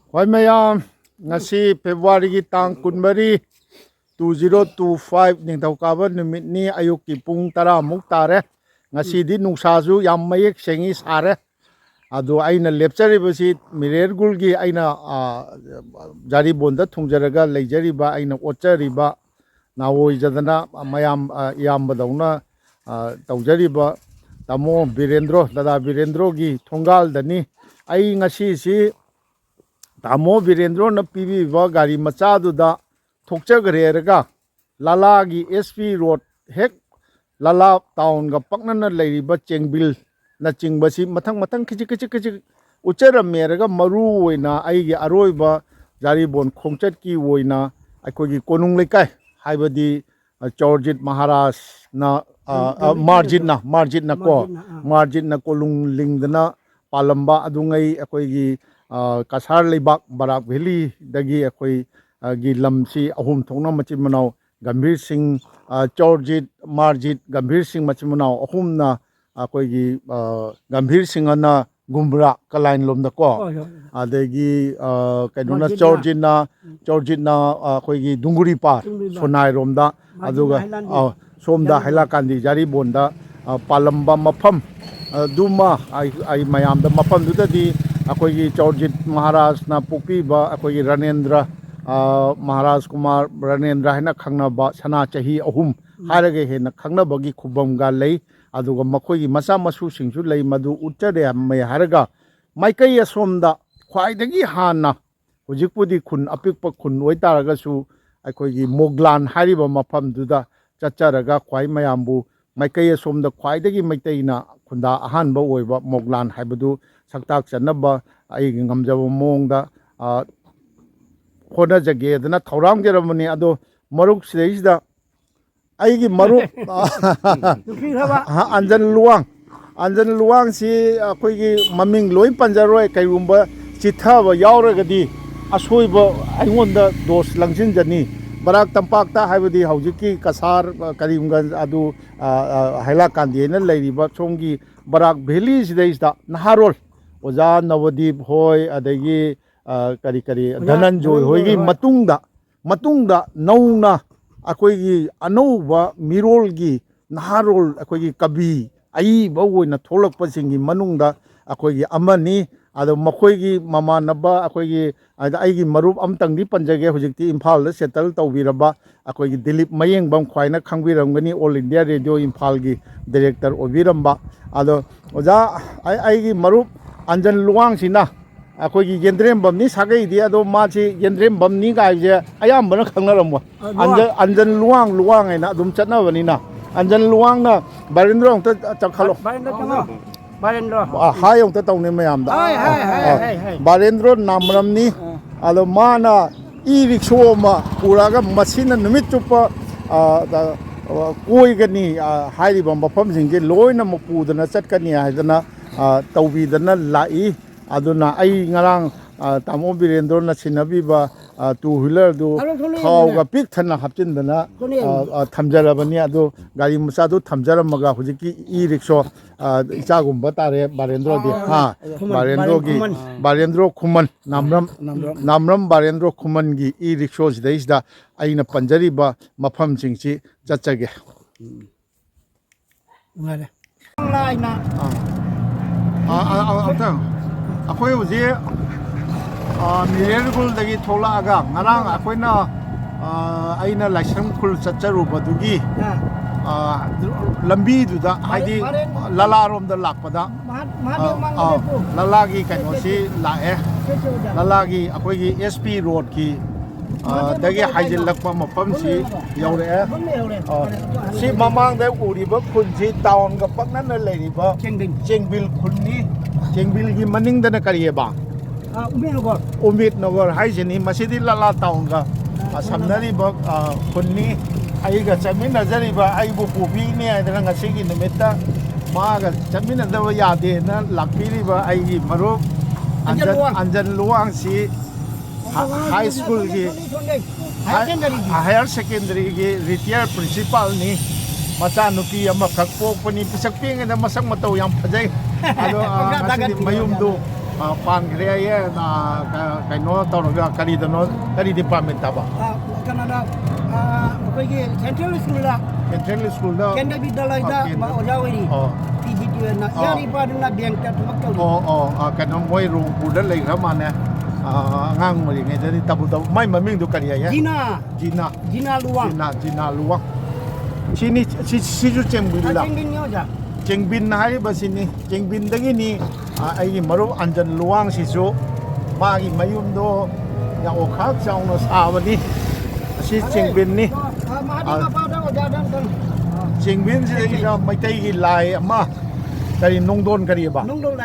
Hoi mayam ngasi February gi tang kunmari 2025 ningthaukaban numit ni ayuk ki pung 10 muk tare ngasi di nungsa ju yam mayek sengi sare adu aina lepchari basi mirergul gi aina jari bonda thungjaraga leijari ba aina ochari ba nawoi jadana mayam yam badawna tawjari ba tamo Birendro dada Birendro gi thongal dani ai ngasi si Tamo Birendro na pibi ba gari machadudha thokchagreerga Lala gi SP road hek LalaTown ga paknana leiriba Chengbil na chingbasi mathang khichi ucharameraga maru oina aigi aroiba jaribon khongchat ki oina aikogi konung lekai haibadi Chorjit Maharaj na margin na kolung lingdana palamba adungai aikogi Kasar Lebak Barak Valley dagi akoi gi lamsi ahum thongna machin manau Gambhir Singh Chorjit Marjit Gambhir Singh machin manau ahumna akoi gi Gambhir Singh na Gumbra Kalain lomda ko adagi kainona Chorjit na akoi gi Dunguri par Sonai romda aduga somda Hailakandi jari bonda palamba mafam duma ai mayam da mafam dudadi akoigi Chorjit Maharaj na pukpiba akoigi Ranendra Maharaj Kumar Ranendra haina khangnaba sana chahi ahum hairage hena khangnabagi khubamga lei aduga makoigi masa masu singsu lei madu uttare mai haraga maikai asomda khwaidagi hana hujikpudi khun apikpa khun oitaraga su akoigi Moglan hariba mafam duda chacharaga khwai mayambu maikai asomda khwaidagi maitaina khunda ahanba oiba Moglan haibadu saktak chanaba ai ngamjaba mongda khona jage dana thauram geramani ado maruk sidaisda aigi maruk anjan luang si akoigi maming loi panjaroi kairumba chithaba yauragadi asoiba aingonda dos langsin jani barak tampakta haibadi haujiki kasar karimganj adu Hailakandi na leiriba chongi Barak Valley sidaisda naharol Oja Navadip hoi adagi kari Dhananjoy hoigi matungda nauna akoigi anouba mirolgi naharol akoigi kabi ai bawoina tholakpa singi manungda akoigi amani ado makoigi mamanaba akoigi aigi marup amtangdi panjage hojikti Imphal da settle tawbiraba akoigi Dilip Mayengbam khwaina khangbiramgani All India Radio Imphal gi director obiramba ado oja aigi marup Anjan Luang sina akoigi Yendrem Bamni sagai dia ado machi Yendrem Bamni gaije ayambana khangnaramwa Anjan Luang aina adum chatnabani na Anjan Luang na Barendro ta chakhalo Barendro hai ong ta tawne mayamda Barendro namramni ado mana e-rickshaw ma puraga masina numit chupa koigani hairiba mafam singje loina mapudana chatkani haidana tawbidana lai aduna ai ngarang tamo Birendro na sinabiba two wheeler do khawga pik thana hapchindana thamjarabani adu gari macha do thamjaramaga hujiki e-rickshaw ichagumba tare Barendro di Barendro Khuman namram Barendro Khuman gi e-rickshaw sidaisda aina panjariba mafam singchi chachage ngare laina akhoi uji mirergul dagi tholaga ngarang akhoina aina laisang khul chacharubadugi lambi duda haidi Lala rom da lakpada Lala gi kainosi lae Lala gi akhoi SP road ki dagi haijil lakpa mafam si yaure si mamang da uriba khunji town ga paknana leiriba Chengbil khunni Chengbil gi maning dana karieba Umit Nagar haijini masidi LalaTown ga samnariba khunni aiga chaminajariba aibu pubini aidana ngasigi numita maga chaminadaba yade na lakpiriba aigi marup Anjan Luang si high school ki higher secondary ki retired principal ni macha nuki ama kakpok pani pisak pinga na masak mataw yang pajay ado masidi mayum do ปานเครียไก่โน้ตอนก็คดีตโน้คดีดิพาร์ตเมนต์ตาบ้ากันนะไปกี่เซ็นทรัลสคูลละเซ็นทรัลสคูลเด้อเคนดาบิดาลายดามาโอจาวรีที่ที่ที่นะยาริปาดนะเบียงตัดมักเกาลีกันน้องมวยรูปูดันเลยครับมันเนี่ยงางมาอย่างเงี้ยจะได้ตับไม่มามิ่งดูกันยังจีน่าลวงที่นี่ที่จุดเจงบินละเจงบินนะให้บัสินี่เจงบินตั้งนี่ไอ้มารูอันจันลวงสิจูมาอีมายุ่มโดอย่างโอคาเจ้าโนสาวันนี้ที่เจงบินนี่เจงบินสิจะไม่ได้กินลายมาคดีนงโดนคดีบ้านงโดนล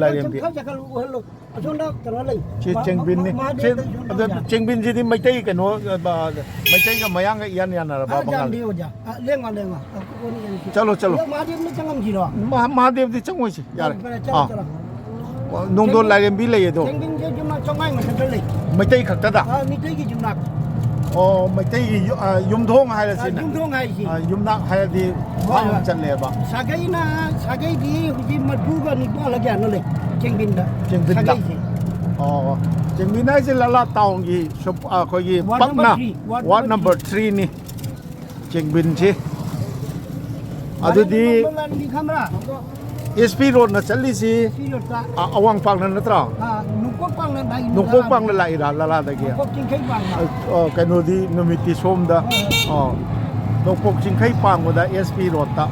ายเรียมบีเขาจะรู้ฮัลโหลช่วงนั้นกันว่าเลยเจงบินนี่เจงบินสิที่ไม่ได้กันโน้ไม่ได้กันมายังยันนะบ้าบังกันเรื่องชโลมาเดียมนี่จังงจีรอมาเดียมที่จังงสิยาร์นงโดนลายเรียมบีเลยตัวเจงบินจะจุ่มนักจังไงมันจะเลยไม่ได้ขัดตาไม่ได้กี่จุ่มนักไม่ได้ยุ่มท้องให้ละสินะยุ่มท้องให้สิยุ่มนักให้ดีว่างจันเลยบ้าสกายนะสกายดีที่มัดบูกันนี่บ้าละแกนั่นเลยเจงบินละเจงบินนั่นสิลาลาตาวงี้ชุบเขายี่ปักนะวัด number 3นี่เจงบินสิಅದು the SP road na challi si awang pang na natra nukok pang na lai ra lala da ge kano di numiti som da nukok chingkai pang da SP road ta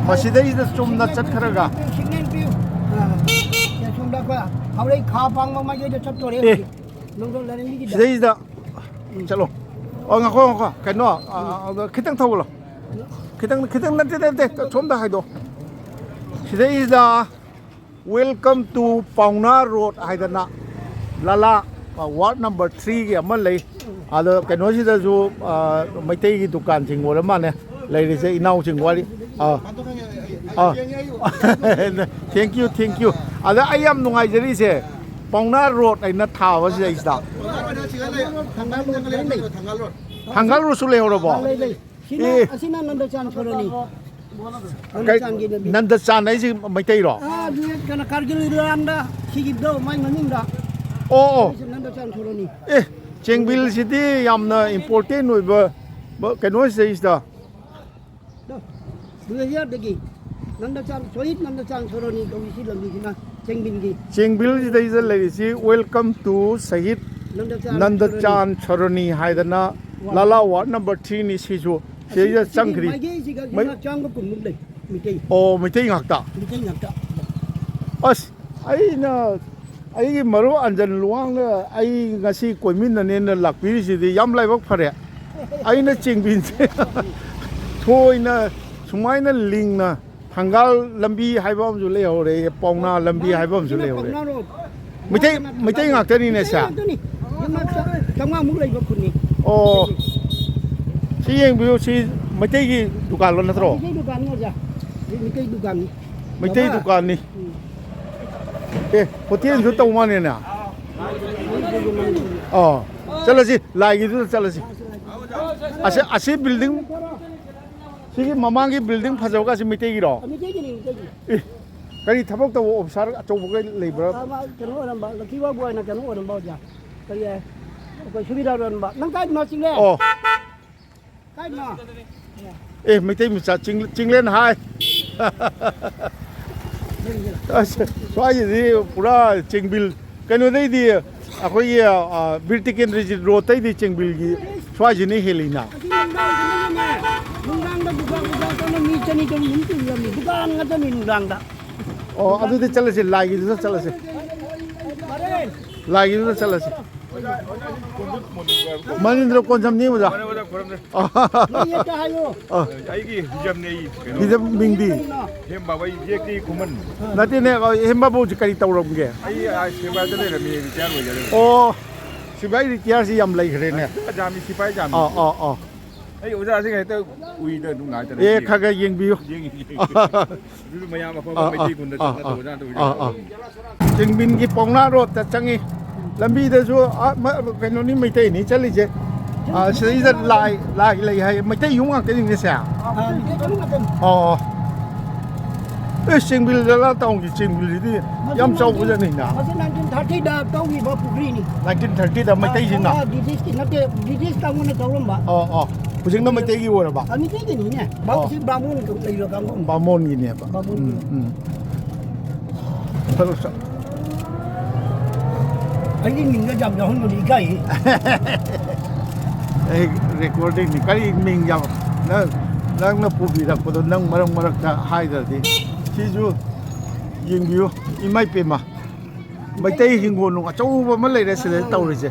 masida is the som na chat kharaga som da ka hawai kha pang ma ma je chat to re nong la ni gi da is da chalo ngako kano khitang thawlo kitang nanti chom da haido today is the welcome to Pauna Road haidana Lala ward number 3 ge amal lei ado kano si da ju maitai gi dukan ching wala ma ne lei ri se inau ching wali thank you ada ayam nungai jari se Pauna Road ai na tha wa si is da Thangal Road su le ho ro bo Asina Nandachan Chorani. Nandachan ay si may tayo. Kana Kargil Randa, Sigibdo, may maninda. Nandachan Chorani. Chengbil City yam na important no ba kano sa isda. Dua degi. Nandachan Choit Nandachan Chorani ko isi lambi na Chengbil gi. Chengbil City is a si welcome to Sahid Nandachan Chorani haidana Lala ward number 3 ni si jo. Siya changkri. May mitay ngakta. As ay maro anjan luang na ay ngasi koimin na ne na lakpiri si di yam lai bak phare. Ay na chingbin. Thoi na sumai na ling na hangal lambi haibam ju le ho re pong na lambi haibam ju le ho re. Mitay ngakta ni ne sa. Tama mu lai bak kunni. Si yang biu si macam ni dukan lo na tro. Dukan ni aja. Macam dukan ni. Macam dukan ni. Hotel tu tahu mana ni? Chala si, lagi tu chala si. Asyik building. Si mamang ki building pasal ka si macam ni ro. Macam ni. Kali thapak tu obsar coba ke labor. Kanu orang ba, laki wa buai na kanu orang ba aja. Kali kau sudah orang ba. Nang kai masing le. Mấy tay mình sẽ chinh lên hai xoay gì pura Chengbil cái nơi đây thì cái vertical rigid road đây thì Chengbil gì xoay gì này helina aduh itu chala sih lagi itu chala sih lagi itu chala sih Manindra konsam ni muda. Eigi hijab ni. Hijab mingdi. Hemba bai jeki kuman. Nanti ne hemba bu jikari tauram ge. Ai sipai tu le mi bicara lo jadi. Sipai bicara si yam lagi keren ne. Jami sipai jami. Ai udah sih kita ui dah tu ngai tu. Kagak yang biu. Dulu maya apa mai di pun dah tu dah tu. Chengbin ki Pauna Road ta changi. Lambi dah so kano ni mai tay ni chali je. Sih dah lai hai mai tay yung ang kini ni siya. Chengbil LalaTown ki Chengbil di yam chau bu ja ni na Masa 1930 dah tahu ni bawa putri ni. 1930 da mai tai jing na British ki nanti British tahu nak tahu lembah. hu jing na mai tai gi wo ba Kami tu je ni ni. Bawa si Brahmin ke lagi kampung. ba mon gi ne ba Brahmin. Terus Ini minggu jam jauh ni ikai. recording ni kali ming jam na pu bi da ko nang marak ta hai da di chi ju ying biu I mai pe ma mai tai hing go nu chau ba ma lai da se tau ri je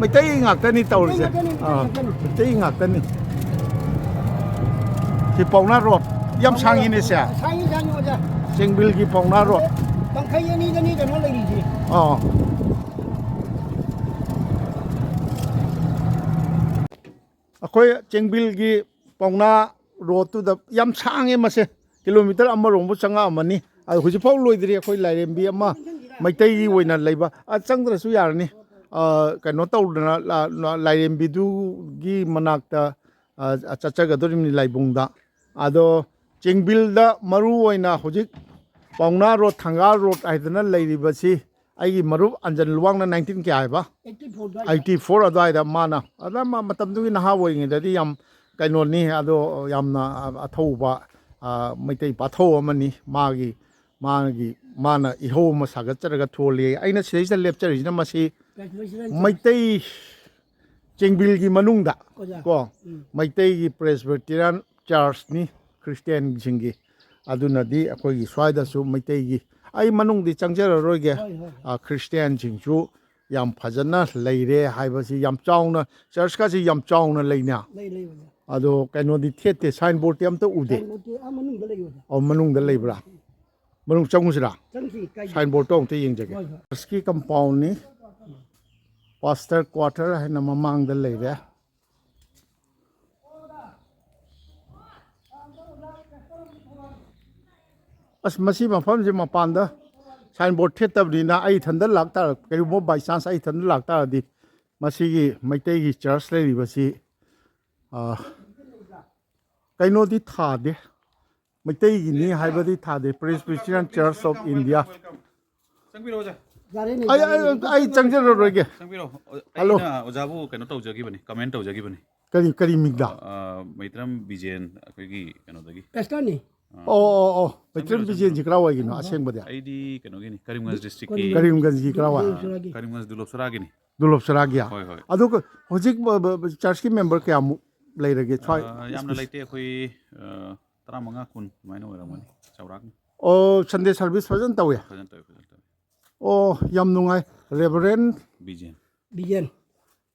mai tai ngak ta ni tau ri je mai tai ngak ta ni ki pau na rot yam sang ni se Sang aja. Chengbil ki pau na rot Bang kaya ni kan lagi ni. अखोई चेंगबिल की पौना road तो the यम सांगे मसे kilometre अमा रोंबु चंगा अमनी हुजिफाव लोइद्री अखोई लाइरेंबी अमा मैतै की ओइना लेबा चंद्रसु यारनी कनो तौदना लाइरेंबी दु की मनाक्ता चचगदोरिमनि लाइबुंगदा आदो चेंगबिल द मरु ओइना हुजिक पौना रोड थंगा रोड आइदना लाइरिबसी आई मरुब अंजन लुवांगना 19 क्या है बा 84 अदायदा माना अदा मतम दुगी नहा ओइङेददि याम कैनोनी अदो यामना अथौबा मैतै पाथौ अमनी माना इहो म सागचरगा थोले आइना सिदैसा लेपचरिजना मसी मैतै चेंगबिल की मनुंगदा को मैतै की प्रेसबिटेरियन चर्च नि क्रिश्चियन जिंगी अदुनदि अखोगी स्वाइदासु मैतै की आई मनुंगदी चंगजररोगे क्रिश्चियन जिंजु याम फजना लेरे हाइबसी याम चाउना चर्च का याम चाउना लेना अदो कैनोदी थेते साइन बोर्ड याम तो उदे और मनुंग लेब्रा मनुंग चंगुसरा साइन बोर्ड तो उते यंजगे इसकी कंपाउंड नि पास्टर क्वार्टर है न ममांग द लेरे अस मसी मफम जे मपानदा साइन बोर्ड थेतबदीना आई थंदा लाक्ता करिबो बाय चांस आई थंदा लाक्ता दि मसीगी मैतै की चर्च लेरिबसी कैनोदी थादे मैतै की नि हाइबदी थादे प्रेसबिटेरियन चर्च ऑफ इंडिया आई चंगजर रोगे हेलो ओजाबु कनो तौजगिबनी कमेंट तौजगिबनी करी मिगदा मैत्रम बिजेन अखोगी कनोदगी Pesta ni. ओ मैत्रम बिजेन जी करा वागिनो असेंबदे आईडी कनोगिनी करीमगंज डिस्ट्रिक्ट की करीमगंज की करा वा करीमगंज दुलोपसरागिनी दुलोप सरागिया होय होय अदो होजिक चर्च की मेंबर क्या लेरगे छय यामना लाइते अखोई 15 कुन माइनो ओरमनी चौराक ओ संडे सर्विस फजन तवे फजन तवे ओ यम नुंगाई reverend Bijen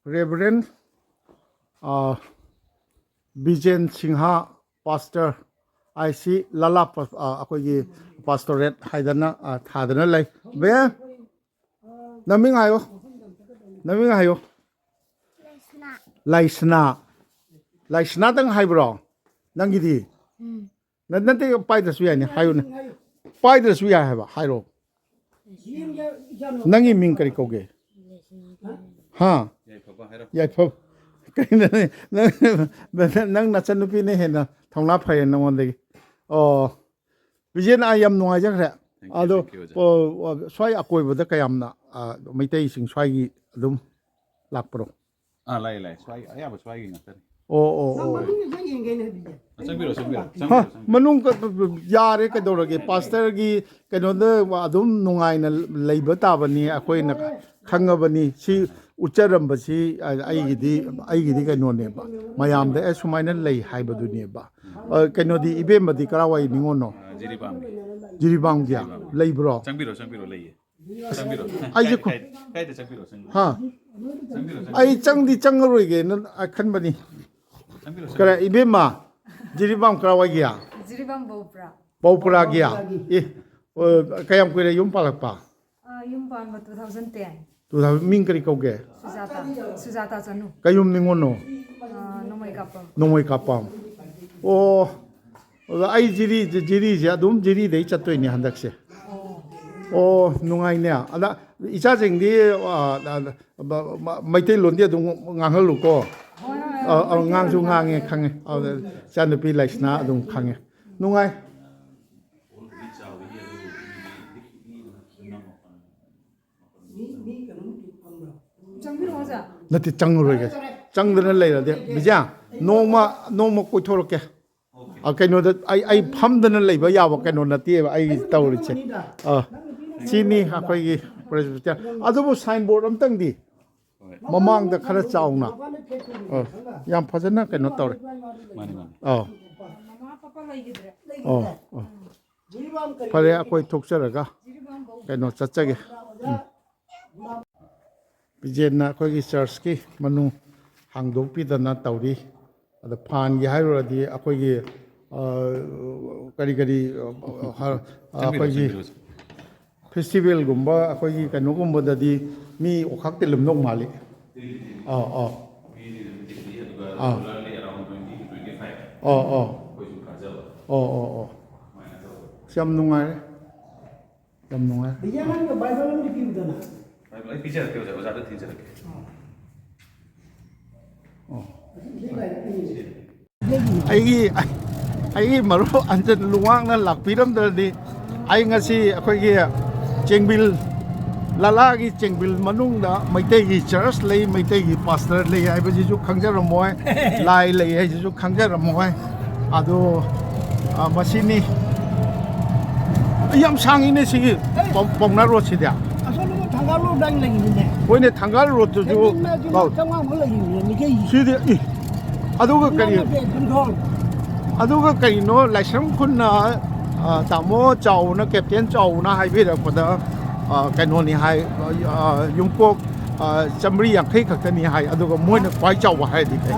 reverend Bijen Sinha pastor आईसी लाला अखोगी पास्टोरेट हाइदना थादना लै बे नमिंग आयो लाइसना तंग हाइब्रो नंगिदी नते पाइदसु यानी हायोने पाइदसु या हाइबा हाइरो नंगी मिंग करी कोगे हां याइफो नंग नचनुपी ने हेना थौना फय नंगोंदगी ओ बिजेन आयम नुंगाइ जखरे आदो स्वाइ अकोइबदा कयामना मैतै सिंग स्वाइगी अदुम लाकप्रो लाई स्वाइ अयाबा स्वाइगी ngakari ओ मनुंग यारे कदोरगे पास्टर की कनोद अदुम नुंगाइना लेबा ताबनी अखोइना खंगबनी सी उच्चरंबसी आइगिदी कनोनेबा मयामदा ए सुमाइना लई हाइबदुनेबा कनोदी इबेमदी करावाई निंगोनो जिरिबाम गया लेब्रो चंगबिरो लेये चंगबिरो आइजे को काइदे चंगबिरो हां आई चंगरोइगे न खनबनी करा इबेमा जिरिबाम करावाई गया जिरिबाम बहुपुरा गया ए कयम कुरे युम पालकपा युम पानबा 2010 मिंग करी कौगे सुजाता चनु कयुम निंगोनो नोमोय कापम ओ आई जिरी जे अदुम जिरी दे चतोइने हंदकसे ओ नुंगाइने अदा इचा जेंगदी Meitei लोंदे अदुम nganghलुको ngang खांगे चानुपी लाइसना अदुम खांगे नुंगाइ Chengbil oja. nati changroi ga changdana leira de bija noma koithoroke kaino da ai phamdana leiba yaba kaino nati ai tawri che chini akhoi gi presbyter adubu signboard amtang di mamang da khara chauna yam phajana kaino tawre Mama papa laigidre. fare akhoi thokcharaga kaino chachage bijena akhoi gi church ki manu hangdok pidana tawri ada phan gi hairodi akhoi gi kari akhoi gi festival gumba akhoi gi kaino gumba dadi mi okhak telum nok mali Siam nungai Bija nang Bible ni piudana. Bible picture ke oja da tin jara ke. Ai maru anjan luwang na lakpiram dadi ai ngasi akhoi gi Chengbil Lala gi Chengbil manung da Maitai gi church lei Maitai gi pastor lei ai ba ju khangjaramoi lai lei ai ju khangjaramoi ado masini yam sangine sigi pongna road sidia Asal lu tanggal lu dang lagi ni. hoine thangal road ju Tanggal mu lagi ni ke. sidi aduga kari aduga kari no laisam khunna tamo chauna captain chauna haibira pada kaino ni hai yungkok chamri yankhai khaktani hai aduga moina kwai chawa hai di kai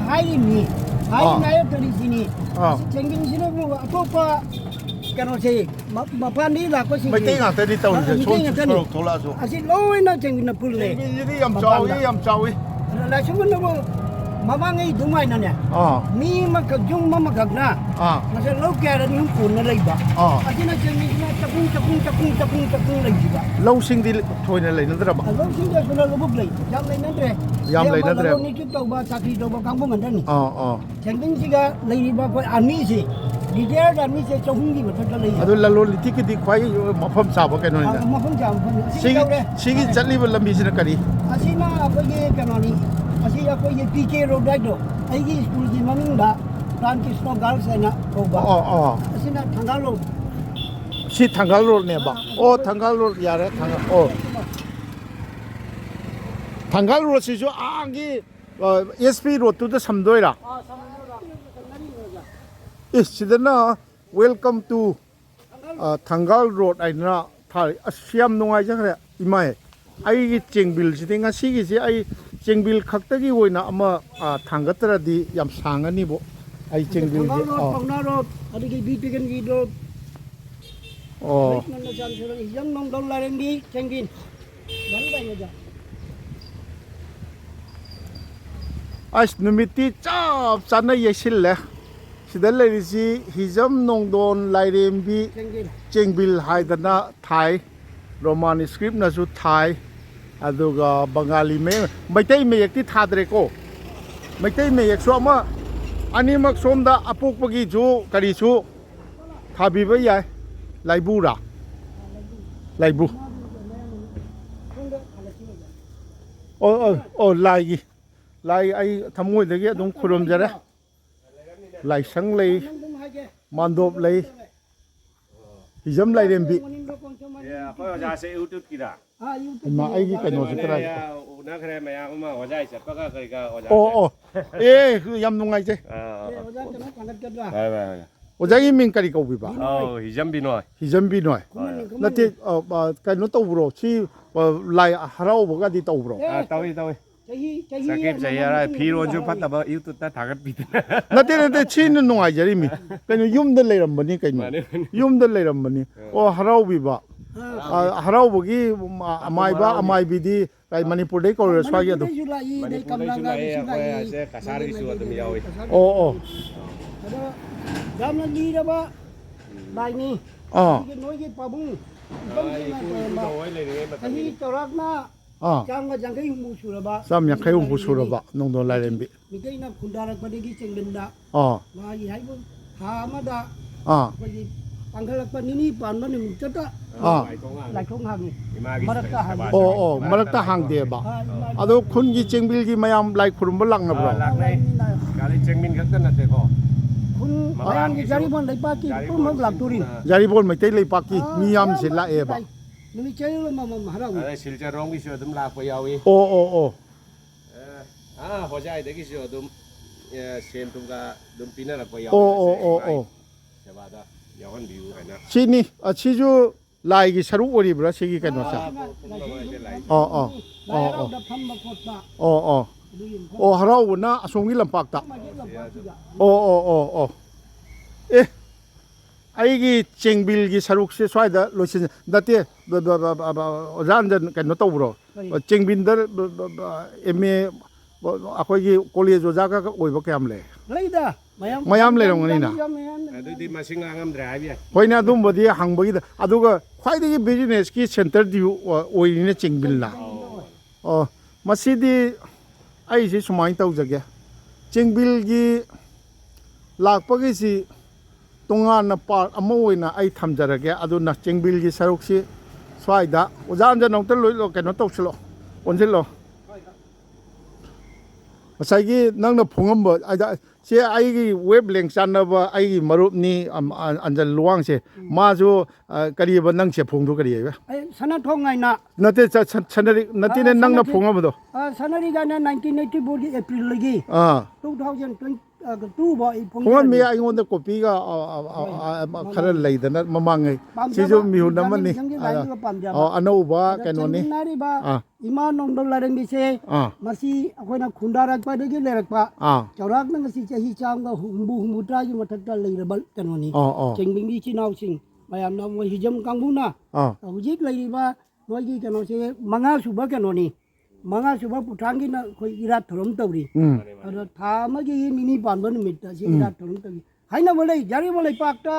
Hai ni. Hai na yo tadi sini. Cengking sini mu apa kano se mapan ni lah ko sini. mai tenga tadi tahu je so thola so Asin loi na cengking na pul le. ini yam chawi La sumun na mo mama ngai dumai na ne. Mi makajung mama kagna. Masa lo kaya ni pun na lagi ba. Asin na cengking na tapung lagi ba. lau sing di thoina lai nadra ba Lo sing da sudah lubuk lagi. Jam lain na dre. Ni tu tahu ba sakri tahu ba kampung anda ni. Cengking siga lagi ba ko army si. Di dia army si cohung di betul lagi. adu lalo liti ki di khwai mafam sabo kaino ni Mafum jam. sigi chatli ba lambi sina kari Asina apa ye kanoni. Asi apa ye PK road right do. Eigi school di maming da. Dan Krishna girls na ko ba. Asina tanggal road. si thangal road ne ba thangal road yare thangal road si jo angi SP road tu da samdoira sidana welcome to thangal road aina thari asiam nungai jare imai ai gi Chengbil sidinga sigi si ai Chengbil khaktagi oina ama thangatra di yam sangani bo ai Chengbil ji Pangna road. Adi ki bipikan ki road. Nanda jam suran ijam nong dong lareng di Cengkin. Bandai aja. as numiti chap chana yesille sida lerisi hijam nongdon lairembi Chengbil haidana Thai Roman script na su Thai aduga Bengali me maitai me yakti thadre ko maitai me yak so ma animak somda apokpagi ju kari su thabiba yai laibura laibu lai ai thamoi dagi adum khurum jare lai sang lei mandop lei hijam lai rembi Ya, ko oja se YouTube kira. ma ai gi kaino se kra Ya, una khre ma ya uma oja isa paka kai ka oja. yam nungai je Bai bai. ojagi ming kari ko bi ba Hijam binoi. hijam bi noi nate kaino to bro si lai harau boga di to bro Tawi. Sakit saya ra phiro ju pataba YouTube ta thagat bi. nate chin nungai jari mi kaino yum da leiram bani kaino yum da leiram bani harau bi ba harau bogi amai bi di kai Manipur dei ko swa gi adu Kasar gi su adum yawi. Jam lagi dah ba. Lai ni. Noi ke pabung. Kali torak na. Jam ga jang kai mu sura ba. sam yak khai bu sura ba nong don lai rembi Mi kai na khundara pa de gi Chengbil da. Ma yi hai bu ha ma da. Ko ji ꯄꯥꯡꯈꯠꯂꯛꯄ ꯅꯤꯅꯤ ꯄꯥꯟꯕ ꯅꯨꯃꯤꯠꯇ ꯂꯥꯏꯊꯣꯡ ꯍꯥꯡꯉꯤ ꯃꯔꯛꯇ ꯍꯥꯡꯉꯤ ꯑꯣ ꯃꯔꯛꯇ ꯍꯥꯡꯗꯦꯕ ꯑꯗꯣ ꯈꯨꯟꯒꯤ ꯆꯦꯡꯕꯤꯜꯒꯤ ꯃꯌꯥꯝ ꯂꯥꯏ ꯈꯨꯔꯨꯝꯕ ꯂꯥꯛꯅꯕ꯭ꯔꯣ ꯒꯥꯔꯤ ꯆꯦꯡꯃꯤꯟ ꯈꯛꯇ ꯅꯠꯇꯦꯀꯣ ꯈꯨꯟ ꯃꯌꯥꯝꯒꯤ ꯖꯥꯔꯤꯕꯣꯟ ꯂꯩꯄꯥꯛꯀꯤ ꯄꯨꯝꯅꯃꯛ ꯂꯥꯛꯇꯣꯔꯤ ꯖꯥꯔꯤꯕꯣꯟ ꯃꯩꯇꯩ ꯂꯩꯄꯥꯛꯀꯤ ꯃꯤ ꯌꯥꯝꯁꯦ ꯂꯥꯛꯑꯦꯕ ꯅꯨꯃꯤꯠ ꯆꯌꯣꯜ ꯑꯃꯃꯝ ꯍꯔꯥꯎꯏ ꯑꯗꯩ ꯁꯤꯜꯆꯔꯔꯣꯝꯒꯤꯁꯨ ꯑꯗꯨꯝ ꯂꯥꯛꯄ ꯌꯥꯎꯏ ꯑꯣ ꯍꯣꯖꯥꯏꯗꯒꯤꯁꯨ ꯑꯗꯨꯝ ꯁꯦꯟ ꯊꯨꯝꯒ ꯑꯗꯨꯝ ꯄꯤꯅꯔꯛꯄ ꯑꯣ ꯁꯦꯕꯥꯗ ꯌꯥꯎꯍꯟꯕꯤꯌꯨ ꯍꯥꯏꯅ ꯁꯤꯅꯤ ꯑꯁꯤꯁꯨ ꯂꯥꯏꯒꯤ ꯁꯔꯨꯛ ꯑꯣꯏꯔꯤꯕ꯭ꯔꯥ ꯁꯤꯒꯤ ꯀꯩꯅꯣꯁꯦ ꯍꯔꯥꯎꯗ ꯐꯝꯕ ꯈꯣꯠꯄ ꯑꯣ ꯍꯔꯥꯎꯕꯅ ꯑꯁꯣꯝꯒꯤ ꯂꯝꯄꯥꯛꯇ ꯑꯣ ꯑꯦ ꯑꯩꯒꯤ ꯆꯦꯡꯕꯤꯜꯒꯤ ꯁꯔꯨꯛꯁꯦ ꯁ꯭ꯋꯥꯏꯗ ꯂꯣꯏꯁꯤꯟ ꯅꯠꯇꯦ ꯑꯣꯖꯥ ꯑꯟꯖꯟ ꯀꯩꯅꯣ ꯇꯧꯕ꯭ꯔꯣ ꯆꯦꯡꯕꯤꯟꯗ ꯑꯦꯝ ꯑꯦ ꯑꯩꯈꯣꯏꯒꯤ ꯀꯣꯂꯦꯖ ꯑꯣꯖꯥꯒ ꯑꯣꯏꯕ ꯀꯌꯥꯝ ꯂꯩ ꯂꯩꯗ ꯃꯌꯥꯝ ꯂꯩꯔꯝꯒꯅꯤꯅ ꯑꯗꯨꯗꯤ ꯃꯁꯤꯡ ꯉꯝꯗ꯭ꯔꯦ ꯍꯥꯏꯕ ꯌꯥꯏ ꯍꯣꯏꯅꯦ ꯑꯗꯨꯝꯕꯗꯤ ꯍꯪꯕꯒꯤꯗ ꯑꯗꯨꯒ ꯈ꯭ꯋꯥꯏꯗꯒꯤ ꯕꯤꯖꯤꯅꯦꯁꯀꯤ ꯁꯦꯟꯇꯔꯗꯤ ꯑꯣꯏꯔꯤꯅꯦ ꯆꯦꯡꯕꯤꯜꯅ ꯑꯣ ꯃꯁꯤꯗꯤ ꯑꯩꯁꯤ ꯁꯨꯃꯥꯏꯅ ꯇꯧꯖꯒꯦ ꯆꯦꯡꯕꯤꯜꯒꯤ ꯂꯥꯛꯄꯒꯤꯁꯤ ꯇꯣꯉꯥꯟꯅ ꯄꯥꯔꯠ ꯑꯃ ꯑꯣꯏꯅ ꯑꯩ ꯊꯝꯖꯔꯒꯦ ꯑꯗꯨꯅ ꯆꯦꯡꯕꯤꯜꯒꯤ ꯁꯔꯨꯛꯁꯤ ꯁ꯭ꯋꯥꯏꯗ ꯑꯣꯖꯥ ꯑꯟꯖꯟ ꯑꯃꯨꯛꯇ ꯀꯩꯅꯣ ꯇꯧꯁꯤꯜꯂꯣ ꯑꯣꯟꯁꯤꯜꯂꯣ ꯉꯁꯥꯏꯒꯤ ꯅꯪꯅ ꯐꯣꯡꯉꯝꯕ ꯁꯤ ꯑꯩꯒꯤ ꯋꯦꯕ ꯂꯦꯡ ꯆꯥꯟꯅꯕ ꯑꯩꯒꯤ ꯃꯔꯨꯞꯅꯤ ꯑꯟꯖꯟ ꯂꯨꯋꯥꯡꯁꯦ ꯃꯥꯁꯨ ꯀꯔꯤꯕ ꯅꯪ ꯆꯦꯐꯣꯡꯗꯣ ꯀꯔꯤ ꯍꯥꯏꯕ ꯁꯅꯥꯊꯣꯡ ꯍꯥꯏꯅ ꯅꯠꯇꯦ ꯅꯠꯇꯦꯅꯦ ꯅꯪꯅ ꯐꯣꯡꯉꯝꯕꯗꯣ ꯁꯅꯔꯤꯒꯥꯏꯅ 1984ꯒꯤ ꯑꯦꯄ꯭ꯔꯤꯜꯗꯒꯤ 2022 ꯐꯥꯎ ꯑꯩ ꯐꯣꯡꯉꯝꯃꯤ ꯑꯩꯉꯣꯟꯗ ꯀꯣꯄꯤꯒ ꯈꯔ ꯂꯩꯗꯅ ꯃꯃꯥꯡꯉꯩ ꯁꯤꯁꯨ ꯃꯤꯍꯨꯟ ꯑꯃꯅꯤ ꯑꯅꯧꯕ ꯀꯩꯅꯣꯅꯤ ꯏꯃꯥ ꯅꯣꯡꯗꯣꯜ ꯂꯥꯏꯔꯦꯝꯕꯤꯁꯦ ꯃꯁꯤ ꯑꯩꯈꯣꯏꯅ ꯈꯨꯟꯗꯥꯔꯛꯄꯗꯒꯤ ꯂꯩꯔꯛꯄ ꯆꯥꯎꯔꯥꯛꯅ ꯉꯁꯤ ꯆꯍꯤ ꯆꯥꯝꯃꯒ ꯍꯨꯝꯐꯨꯇꯔꯥꯒꯤ ꯃꯊꯛꯇ ꯂꯩꯔꯕ ꯀꯩꯅꯣꯅꯤ ꯆꯦꯡꯕꯤꯡꯒꯤ ꯏꯆꯤꯜ ꯏꯅꯥꯎꯁꯤꯡ ꯃꯌꯥꯝꯅ ꯃꯣꯏ ꯍꯤꯖꯝ ꯀꯥꯡꯕꯨꯅ ꯍꯧꯖꯤꯛ ꯂꯩꯔꯤꯕ ꯃꯣꯏꯒꯤ ꯀꯩꯅꯣꯁꯦ 5 ꯁꯨꯕ ꯀꯩꯅꯣꯅꯤ 5 ꯁꯨꯕ ꯄꯨꯊꯥꯡꯒꯤꯅ ꯑꯩꯈꯣꯏ ꯏꯔꯥꯠ ꯊꯧꯔꯝ ꯇꯧꯔꯤ ꯑꯗꯣ ꯊꯥ ꯑꯃꯒꯤ ꯅꯤꯅꯤ ꯄꯥꯟꯕ ꯅꯨꯃꯤꯠꯇ ꯁꯤ ꯏꯔꯥꯠ ꯊꯧꯔꯝ ꯇꯧꯔꯤ ꯍꯥꯏꯅꯕ ꯂꯩ ꯖꯥꯔꯤꯕ ꯂꯩꯄꯥꯛꯇ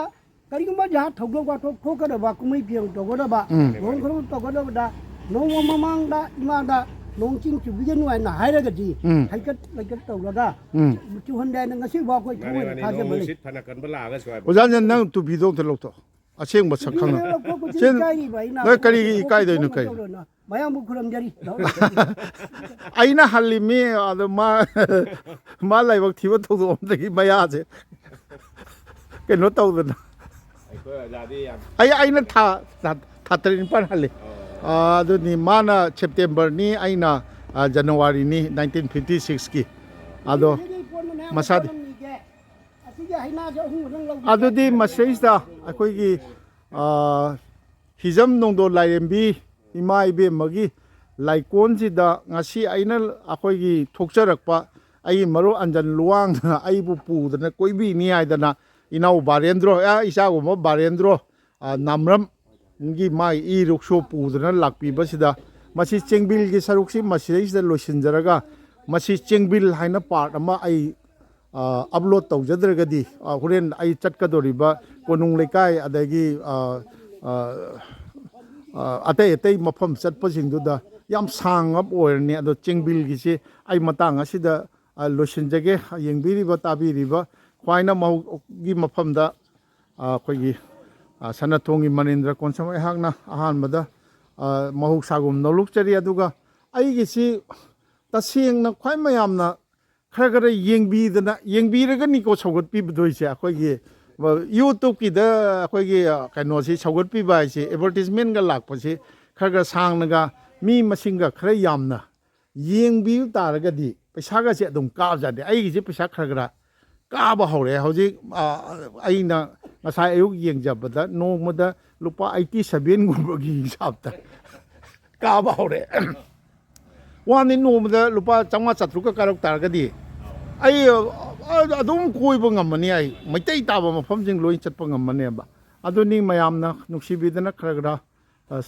ꯀꯔꯤꯒꯨꯝꯕ ꯖꯍꯥꯠ ꯊꯧꯗꯣꯛ ꯋꯥꯊꯣꯛ ꯊꯣꯛꯀꯗꯕ ꯀꯨꯝꯍꯩ ꯐꯤꯌꯣꯡ ꯇꯧꯒꯗꯕ ꯂꯨꯍꯣꯡ ꯈꯣꯡꯗꯣꯡ ꯇꯧꯒꯗꯕꯗ ꯅꯣꯡꯃ ꯃꯃꯥꯡꯗ ꯏꯃꯥꯗ ꯅꯣꯡ ꯆꯤꯡ ꯆꯨꯕꯤꯒꯅꯨ ꯍꯥꯏꯅ ꯍꯥꯏꯔꯒꯗꯤ ꯍꯩꯀꯠ ꯂꯩꯀꯠ ꯇꯧꯔꯒ ꯆꯨꯍꯟꯗꯦ ꯍꯥꯏꯅ ꯉꯁꯤꯐꯥꯎ ꯑꯩꯈꯣꯏ ꯊꯑꯣꯏꯅ ꯊꯥꯖꯕ ꯂꯩ ꯐꯅ ꯀꯟꯕ ꯂꯥꯛꯑꯒꯁꯨ ꯑꯣꯖꯥ ꯅꯪ ꯇꯨꯄꯤꯗꯣ ꯑꯝꯇ ꯂꯧꯊꯣꯛ ꯑꯁꯦꯡꯕ ꯁꯛ ꯈꯪꯅ ꯅꯣꯏ ꯀꯔꯤꯒꯤ ꯏꯀꯥꯏꯗꯣꯏꯅꯣ ꯀꯩ ꯃꯌꯥꯝꯕꯨ ꯈꯨꯔꯨꯝꯖꯔꯤ ꯑꯩꯅ ꯍꯜꯂꯤꯃꯤ ꯑꯗꯣ ꯃꯥ ꯂꯥꯏꯕꯛ ꯊꯤꯕ ꯊꯧꯗꯣꯛ ꯑꯃꯗꯒꯤ ꯃꯌꯥꯁꯦ ꯀꯩꯅꯣ ꯇꯧꯗꯅ ꯑꯩꯅ ꯊꯥ 9 ꯍꯜꯂꯤ ꯑꯗꯨꯅꯤ ꯃꯥꯅ ꯁꯦꯞꯇꯦꯝꯕꯔꯅꯤ ꯑꯩꯅ ꯖꯅꯋꯥꯔꯤꯅꯤ 1956ꯀꯤ ꯑꯗꯣ ꯃꯁꯥꯗꯤ ꯑꯗꯨꯗꯤ ꯃꯁꯤꯗꯩꯁꯤꯗ ꯑꯩꯈꯣꯏꯒꯤ ꯍꯤꯖꯝ ꯅꯣꯡꯗꯣꯜ ꯂꯥꯏꯔꯦꯝꯕꯤ ꯏꯃꯥ ꯏꯕꯦꯝꯃꯒꯤ ꯂꯥꯏꯀꯣꯟꯁꯤꯗ ꯉꯁꯤ ꯑꯩꯅ ꯑꯩꯈꯣꯏꯒꯤ ꯊꯣꯛꯆꯔꯛꯄ ꯑꯩꯒꯤ ꯃꯔꯨꯞ ꯑꯟꯖꯟ ꯂꯨꯋꯥꯡꯗꯅ ꯑꯩꯕꯨ ꯄꯨꯗꯅ ꯀꯣꯏꯕꯤꯅꯤ ꯍꯥꯏꯗꯅ ꯏꯅꯥꯎ ꯕꯥꯔꯦꯟꯗ꯭ꯔꯣ ꯏꯆꯥꯒꯨꯝꯕ ꯕꯥꯔꯦꯟꯗ꯭ꯔꯣ ꯅꯥꯝꯔꯝꯒꯤ ꯃꯥꯒꯤ ꯏ ꯔꯤꯛꯁꯣ ꯄꯨꯗꯅ ꯂꯥꯛꯄꯤꯕꯁꯤꯗ ꯃꯁꯤ ꯆꯦꯡꯕꯤꯜꯒꯤ ꯁꯔꯨꯛꯁꯤ ꯃꯁꯤꯗꯩꯁꯤꯗ ꯂꯣꯏꯁꯤꯟꯖꯔꯒ ꯃꯁꯤ ꯆꯦꯡꯕꯤꯜ ꯍꯥꯏꯅ ꯄꯥꯔꯠ ꯑꯃ ꯑꯩ ꯑꯞꯂꯣꯗ ꯇꯧꯖꯗ꯭ꯔꯒꯗꯤ ꯍꯣꯔꯦꯟ ꯑꯩ ꯆꯠꯀꯗꯧꯔꯤꯕ ꯀꯣꯅꯨꯡ ꯂꯩꯀꯥꯏ ꯑꯗꯒꯤ ꯑꯇꯩ ꯃꯐꯝ ꯆꯠꯄꯁꯤꯡꯗꯨꯗ ꯌꯥꯝ ꯁꯥꯡꯉ ꯑꯣꯏꯔꯅꯤ ꯑꯗꯣ ꯆꯦꯡꯕꯤꯜꯒꯤꯁꯤ ꯑꯩ ꯃꯇꯥꯡ ꯑꯁꯤꯗ ꯂꯣꯏꯁꯤꯟꯖꯒꯦ ꯌꯦꯡꯕꯤꯔꯤꯕ ꯇꯥꯕꯤꯔꯤꯕ ꯈ꯭ꯋꯥꯏꯅ ꯃꯍꯧꯒꯤ ꯃꯐꯝꯗ ꯑꯩꯈꯣꯏꯒꯤ ꯁꯅꯊꯣꯡꯒꯤ ꯃꯅꯤꯟꯗ꯭ꯔ ꯀꯣꯟꯁꯝ ꯑꯩꯍꯥꯛꯅ ꯑꯍꯥꯟꯕꯗ ꯃꯍꯧꯁꯥꯒꯨꯝ ꯅꯣꯂꯨꯛꯆꯔꯤ ꯑꯗꯨꯒ ꯑꯩꯒꯤꯁꯤ ꯇꯁꯦꯡꯅ ꯈ꯭ꯋꯥꯏ ꯃꯌꯥꯝꯅ ꯈꯔ ꯌꯦꯡꯕꯤꯔꯒꯅꯤꯀꯣ ꯁꯧꯒꯠꯄꯤꯕꯗꯣꯏꯁꯦ ꯑꯩꯈꯣꯏꯒꯤ ꯌꯨꯇꯨꯕꯀꯤꯗ ꯑꯩꯈꯣꯏꯒꯤ ꯀꯩꯅꯣꯁꯤ ꯁꯧꯒꯠꯄꯤꯕ ꯍꯥꯏꯁꯦ ꯑꯦꯗꯚꯔꯇꯤꯖꯃꯦꯟꯒ ꯂꯥꯛꯄꯁꯤ ꯈꯔ ꯁꯥꯡꯅꯒ ꯃꯤ ꯃꯁꯤꯡꯒꯈꯔ ꯌꯥꯝꯅ ꯌꯦꯡꯕꯤꯕ ꯇꯥꯔꯒꯗꯤ ꯄꯩꯁꯥꯒꯁꯦ ꯑꯗꯨꯝ ꯀꯥꯕꯖꯥꯠꯅꯤ ꯑꯩꯒꯤꯁꯦ ꯄꯩꯁꯥꯈꯔ ꯀꯥꯕ ꯍꯧꯔꯛꯑꯦ ꯍꯧꯖꯤꯛ ꯑꯩꯅ ꯉꯁꯥꯏ ꯑꯌꯨꯛ ꯌꯦꯡꯖꯕꯗ ꯅꯣꯡꯃꯗ ꯂꯨꯄꯥ 87ꯒꯨꯝꯕꯒꯤ ꯍꯤꯡꯁꯥꯞꯇ ꯀꯥꯕ ꯍꯧꯔꯛꯑꯦ ꯋꯥꯟꯗꯤ ꯅꯣꯡꯃꯗ ꯂꯨꯄꯥ 500-700ꯒ ꯀꯥꯔꯛ ꯇꯥꯔꯒꯗꯤ ꯑꯩ ꯑꯗꯨꯝ ꯀꯣꯏꯕ ꯉꯝꯃꯅꯤ ꯑꯩ ꯃꯩꯇꯩ ꯇꯥꯕ ꯃꯐꯝꯁꯤꯡ ꯂꯣꯏ ꯆꯠꯄ ꯉꯝꯃꯅꯦꯕ ꯑꯗꯨꯅꯤ ꯃꯌꯥꯝꯅ ꯅꯨꯡꯁꯤꯕꯤꯗꯅꯈꯔ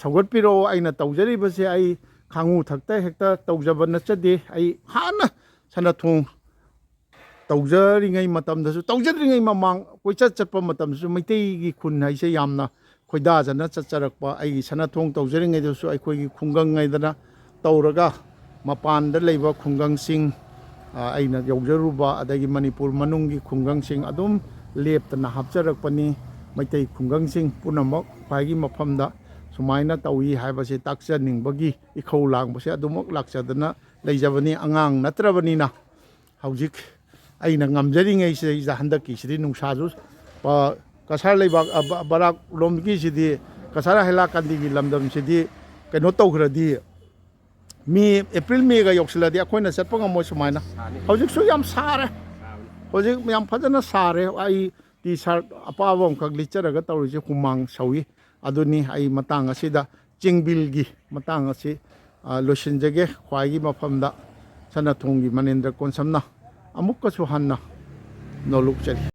ꯁꯧꯒꯠꯄꯤꯔꯛꯑꯣ ꯑꯩꯅ ꯇꯧꯖꯔꯤꯕꯁꯦ ꯑꯩ ꯈꯥꯡꯉꯨ ꯊꯛꯇ ꯍꯦꯛꯇ ꯇꯧꯖꯕ ꯅꯠꯆꯗꯦ ꯑꯩ ꯍꯥꯟꯅ ꯁꯅꯊꯣꯡ ꯇꯧꯖꯔꯤꯉꯩ ꯃꯇꯝꯗꯁꯨ ꯇꯧꯖꯗ꯭ꯔꯤꯉꯩ ꯃꯃꯥꯡ ꯀꯣꯏꯆꯠ ꯆꯠꯄ ꯃꯇꯝꯗꯁꯨ ꯃꯩꯇꯩꯒꯤ ꯈꯨꯟ ꯍꯥꯏꯁꯦ ꯌꯥꯝꯅ ꯈꯣꯏꯗꯥꯖꯅ ꯆꯠꯆꯔꯛꯄ ꯑꯩꯒꯤ ꯁꯅꯊꯣꯡ ꯇꯧꯖꯔꯤꯉꯩꯗꯁꯨ ꯑꯩꯈꯣꯏꯒꯤ ꯈꯨꯡꯒꯪꯉꯩꯗꯅ ꯇꯧꯔꯒ ꯃꯄꯥꯟꯗ ꯂꯩꯕ ꯈꯨꯡꯒꯪꯁꯤꯡ ꯑꯩꯅ ꯌꯧꯖꯔꯨꯕ ꯑꯗꯒꯤ ꯃꯅꯤꯄꯨꯔ ꯃꯅꯨꯡꯒꯤ ꯈꯨꯡꯒꯪꯁꯤꯡ ꯑꯗꯨꯝ ꯂꯦꯞꯇꯅ ꯍꯥꯞꯆꯔꯛꯄꯅꯤ ꯃꯩꯇꯩ ꯈꯨꯡꯒꯪꯁꯤꯡ ꯄꯨꯝꯅꯃꯛ ꯈ꯭ꯋꯥꯏꯒꯤ ꯃꯐꯝꯗ ꯁꯨꯃꯥꯏꯅ ꯇꯧꯏ ꯍꯥꯏꯕꯁꯤ ꯇꯥꯛꯆꯅꯤꯡꯕꯒꯤ ꯏꯈꯧ ꯂꯥꯡꯕꯁꯦ ꯑꯗꯨꯃꯛ ꯂꯥꯛꯆꯗꯅ ꯂꯩꯖꯕꯅꯤ ꯑꯉꯥꯡ ꯅꯠꯇ꯭ꯔꯕꯅꯤꯅ ꯍꯧꯖꯤꯛ ꯑꯩꯅ ꯉꯝꯖꯔꯤꯉꯩꯁꯤꯗ ꯍꯟꯗꯛꯀꯤꯁꯤꯗꯤ ꯅꯨꯡꯁꯥꯁꯨ ꯀꯁꯥꯔ ꯂꯩꯕꯥꯛ ꯕꯔꯥꯛ ꯂꯣꯝꯒꯤꯁꯤꯗꯤ ꯀꯁꯥꯔ ꯍꯩꯂꯥꯀꯟꯗꯤꯒꯤ ꯂꯝꯗꯝꯁꯤꯗꯤ ꯀꯩꯅꯣ ꯇꯧꯈ꯭ꯔꯗꯤ ꯃꯤ ꯑꯦꯄ꯭ꯔꯤꯜ ꯃꯦꯒ ꯌꯧꯁꯤꯜꯂꯗꯤ ꯑꯩꯈꯣꯏꯅ ꯆꯠꯄ ꯉꯝꯃꯣꯏ ꯁꯨꯃꯥꯏꯅ ꯍꯧꯖꯤꯛꯁꯨ ꯌꯥꯝ ꯁꯥꯔꯦ ꯍꯧꯖꯤꯛ ꯌꯥꯝ ꯐꯖꯅ ꯁꯥꯔꯦ ꯑꯩ ꯇꯤ ꯁꯥꯔꯠ ꯑꯄꯥꯕ ꯑꯃꯈꯛ ꯂꯤꯠꯆꯔꯒ ꯇꯧꯔꯤꯁꯦ ꯍꯨꯃꯥꯡ ꯁꯧꯏ ꯑꯗꯨꯅꯤ ꯑꯩ ꯃꯇꯥꯡ ꯑꯁꯤꯗ ꯆꯦꯡꯕꯤꯜꯒꯤ ꯃꯇꯥꯡ ꯑꯁꯤ ꯂꯣꯏꯁꯤꯟꯖꯒꯦ ꯈ꯭ꯋꯥꯏꯒꯤ ꯃꯐꯝꯗ ꯁꯅꯥꯊꯣꯡꯒꯤ ꯃꯅꯦꯟꯗ꯭ꯔ ꯀꯣꯟꯁꯝꯅ ꯑꯃꯨꯛꯀꯁꯨ ꯍꯟꯅ ꯅꯣꯜꯂꯨꯛꯆꯔꯤ